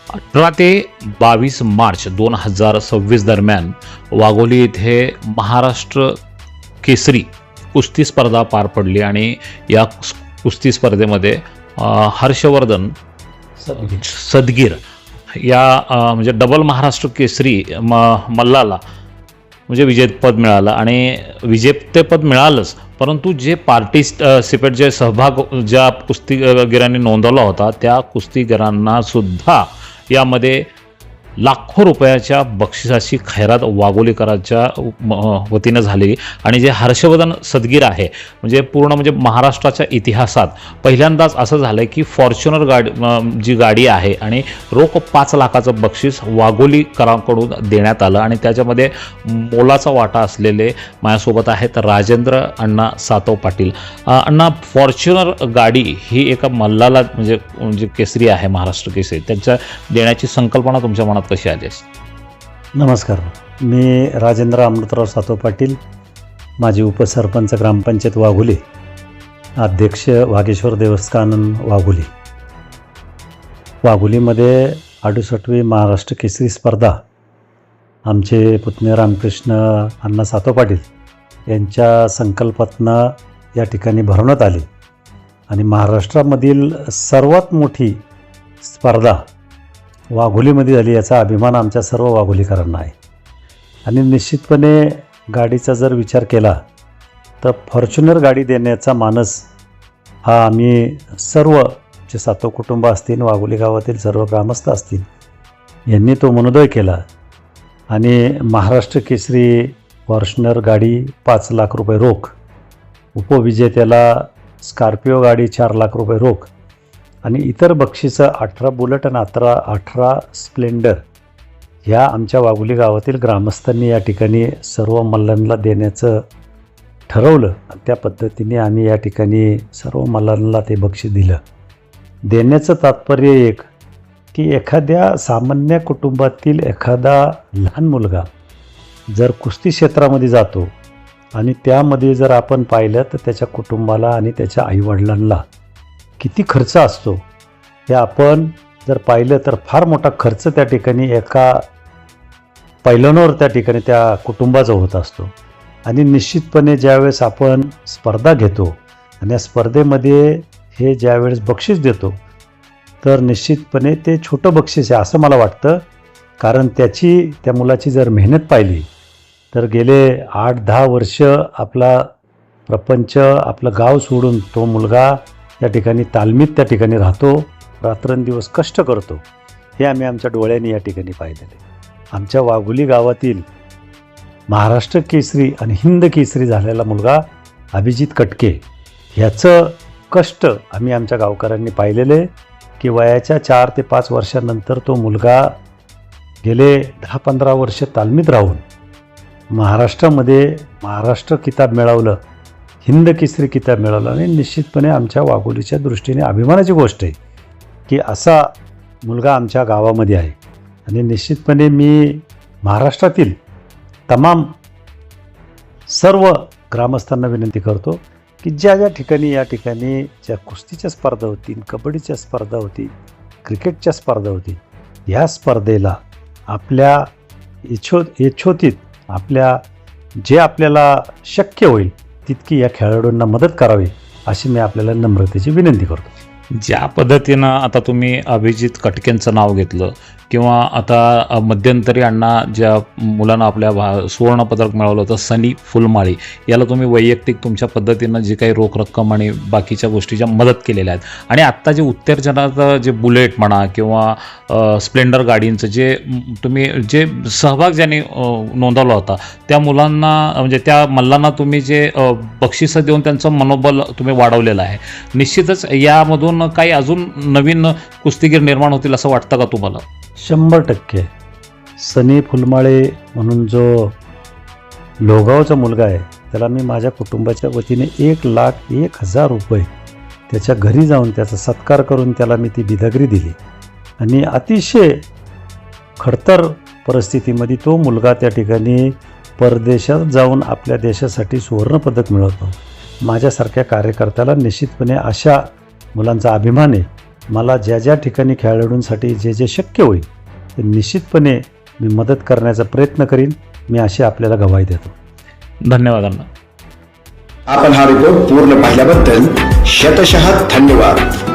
18 ते 22 मार्च 2026 दरम्यान वाघोली येथे महाराष्ट्र केसरी कुस्ती स्पर्धा पार पडली आणि या कुस्ती स्पर्धेमध्ये हर्षवर्धन सदगीर या म्हणजे डबल महाराष्ट्र केसरी मल्लाला म्हणजे विजेतेपद मिळालं आणि विजेतेपद मिळालंच, परंतु जे पार्टिसिपेट जे सहभाग ज्या कुस्तीगिरांनी नोंदवला होता त्या कुस्तीगिरांना सुद्धा यामध्ये लाखो रुपयाच्या बक्षिसाची खैरात वाघोलीकरांच्या वतीनं झाली. आणि जे हर्षवर्धन सदगीर आहे म्हणजे पूर्ण म्हणजे महाराष्ट्राच्या इतिहासात पहिल्यांदाच असं झालं आहे की फॉर्च्युनर जी गाडी आहे आणि रोख 5 लाखाचं बक्षीस वाघोलीकरांकडून देण्यात आलं. आणि त्याच्यामध्ये मोलाचा वाटा असलेले माझ्यासोबत आहेत राजेंद्र अण्णा सातव पाटील. अण्णा, फॉर्च्युनर गाडी ही एका मल्लाला म्हणजे केसरी आहे, महाराष्ट्र केसरी, त्यांच्या देण्याची संकल्पना तुमच्या मनात कशी आली? नमस्कार, मी राजेंद्र अमृतराव सातव पाटील, माजी उपसरपंच ग्रामपंचायत वाघोली, अध्यक्ष वाघेश्वर देवस्थान वाघोली. वाघोलीमध्ये 68वी महाराष्ट्र केसरी स्पर्धा आमचे पुतणे रामकृष्ण अण्णा सातव पाटील यांच्या संकल्पनेतनं या ठिकाणी भरवण्यात आली आणि महाराष्ट्रामधील सर्वात मोठी स्पर्धा वाघोलीमध्ये झाली याचा अभिमान आमच्या सर्व वाघोलीकरांना आहे. आणि निश्चितपणे गाडीचा जर विचार केला तर फॉर्च्युनर गाडी देण्याचा मानस हा आम्ही सर्व जे सातव कुटुंब असतील, वाघोली गावातील सर्व ग्रामस्थ असतील यांनी तो मनोदय केला आणि महाराष्ट्र केसरी फॉर्च्युनर गाडी 5 लाख रुपये रोख, उपविजेत्याला स्कॉर्पिओ गाडी 4 लाख रुपये रोख आणि इतर बक्षिसं 18 बुलेट आणि 18 स्प्लेंडर ह्या आमच्या वाघोली गावातील ग्रामस्थांनी या ठिकाणी सर्व मल्लांना देण्याचं ठरवलं. त्या पद्धतीने आम्ही या ठिकाणी सर्व मल्लांना ते बक्षीस दिलं. देण्याचं तात्पर्य एक की एखाद्या सामान्य कुटुंबातील एखादा लहान मुलगा जर कुस्ती क्षेत्रामध्ये जातो आणि त्यामध्ये जर आपण पाहिलं तर त्याच्या कुटुंबाला आणि त्याच्या आईवडिलांना किती खर्च असतो हे आपण जर पाहिलं तर फार मोठा खर्च त्या ठिकाणी एका पैलवानावर त्या ठिकाणी त्या कुटुंबाचा होत असतो. आणि निश्चितपणे ज्यावेळेस आपण स्पर्धा घेतो आणि या स्पर्धेमध्ये हे ज्यावेळेस बक्षीस देतो तर निश्चितपणे ते छोटं बक्षीस आहे असं मला वाटतं. कारण त्या मुलाची जर मेहनत पाहिली तर गेले 8-10 वर्ष आपला प्रपंच, आपलं गाव सोडून तो मुलगा या ठिकाणी तालमीत त्या ठिकाणी राहतो, रात्रंदिवस कष्ट करतो. हे आम्ही आमच्या डोळ्यांनी या ठिकाणी पाहिलेले. आमच्या वाघोली गावातील महाराष्ट्र केसरी आणि हिंद केसरी झालेला मुलगा अभिजित कटके ह्याचं कष्ट आम्ही आमच्या गावकऱ्यांनी पाहिलेले की वयाच्या 4 ते 5 वर्षानंतर तो मुलगा गेले 10-15 वर्ष तालमीत राहून महाराष्ट्रामध्ये महाराष्ट्र किताब मिळवलं, हिंद केसरी किताब मिळवला. आणि निश्चितपणे आमच्या वाघोलीच्या दृष्टीने अभिमानाची गोष्ट आहे की असा मुलगा आमच्या गावामध्ये आहे. आणि निश्चितपणे मी महाराष्ट्रातील तमाम सर्व ग्रामस्थांना विनंती करतो की ज्या ठिकाणी या ठिकाणी ज्या कुस्तीच्या स्पर्धा होतील, कबड्डीच्या स्पर्धा होती, क्रिकेटच्या स्पर्धा होती, ह्या स्पर्धेला आपल्या यशोतीत आपल्याला शक्य होईल तितकी या खेळाडूंना मदत करावी अशी मी आपल्याला नम्रतेची विनंती करतो. ज्या पद्धतीनं आता तुम्ही अभिजित कटकेंचं नाव घेतलं किंवा आता मध्यंतरी अण्णा ज्या मुलांना आपल्या सुवर्णपदक मिळवलं होतं सनी फुलमाळी, याला तुम्ही वैयक्तिक तुमच्या पद्धतीनं जी काही रोख रक्कम आणि बाकीच्या गोष्टीच्या मदत केलेल्या आहेत. आणि आत्ता जे उत्तेजनाचं जे बुलेट म्हणा किंवा स्प्लेंडर गाडींचं जे सहभाग ज्यांनी नोंदवला होता त्या मुलांना म्हणजे त्या मल्लांना तुम्ही जे बक्षिसं देऊन त्यांचं मनोबल तुम्ही वाढवलेलं आहे. निश्चितच यामधून काही अजून नवीन कुस्तीगीर निर्माण होतील असं वाटतं का तुम्हाला? 100%. सनी फुलमाळे म्हणून जो लोगावचा मुलगा आहे त्याला मी माझ्या कुटुंबाच्या वतीने 1,01,000 रुपये त्याच्या घरी जाऊन त्याचा सत्कार करून त्याला मी ती बिदागरी दिली. आणि अतिशय खडतर परिस्थितीमध्ये तो मुलगा त्या ठिकाणी परदेशात जाऊन आपल्या देशासाठी सुवर्णपदक मिळवतो. माझ्यासारख्या कार्यकर्त्याला निश्चितपणे अशा मुलांचा अभिमान आहे मला ज्या ज्या ठिकाणी खेळाडूंसाठी जे जे शक्य होईल ते निश्चितपणे मी मदत करण्याचा प्रयत्न करीन. मी अशी आपल्याला ग्वाही देतो. धन्यवाद अण्णा. आपण हा रिपोर्ट पूर्ण पाहिल्याबद्दल शतशः धन्यवाद.